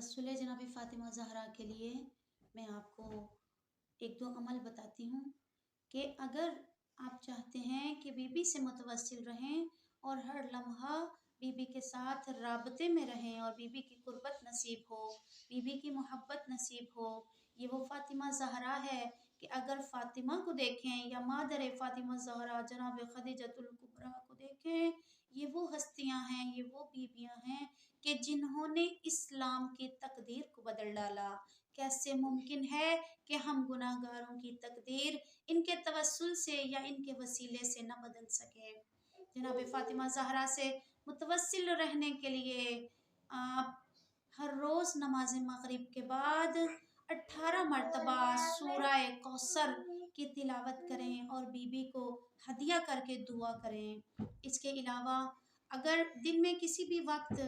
तवस्सुल जनाब फ़ातिमा ज़हरा के लिए मैं आपको एक दो अमल बताती हूँ कि अगर आप चाहते हैं कि बीबी से मुतवस्सिल रहें और हर लम्हा बीबी के साथ राबते में रहें और बीबी की कुर्बत नसीब हो, बीबी की मोहब्बत नसीब हो, ये वो फ़ातिमा ज़हरा है कि अगर फ़ातिमा को देखें या मादर फ़ातिमा ज़हरा जनाब खदीजतुल कुबरा को देखें, ये वो हस्तियाँ हैं, ये वो बीबियाँ हैं कि जिन्होंने इस्लाम की तकदीर को बदल डाला। कैसे मुमकिन है कि हम गुनाहगारों की तकदीर इनके तवस्सुल से या इनके वसीले से न बदल सके। जनाब फ़ातिमा ज़हरा से मुतवस्सिल रहने के लिए आप हर रोज़ नमाज मगरिब के बाद 18 मरतबा सूरह कौसर की तिलावत करें और बीबी को हदिया करके दुआ करें। इसके अलावा अगर दिन में किसी भी वक्त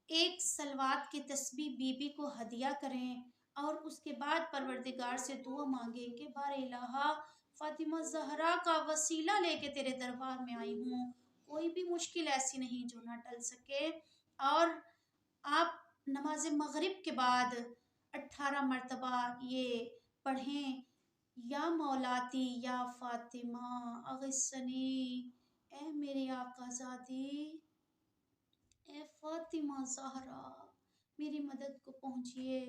एक सलवात की तस्बीह बीबी को हदिया करें और उसके बाद परवरदिगार से दुआ मांगे कि बारे इलाहा फ़ातिमा ज़हरा का वसीला लेके तेरे दरबार में आई हूँ, कोई भी मुश्किल ऐसी नहीं जो ना टल सके। और आप नमाज मगरिब के बाद 18 मरतबा ये पढ़ें, या मौलाती या फ़ातिमा अग़िस्सनी, ए मेरी आकाज़ादी, ए फ़ातिमा ज़हरा मेरी मदद को पहुँचिए।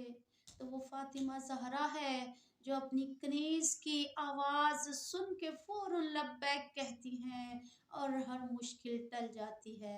तो वो फ़ातिमा ज़हरा है जो अपनी कनीज़ की आवाज़ सुन के फ़ौरन लब्बैक कहती हैं और हर मुश्किल टल जाती है।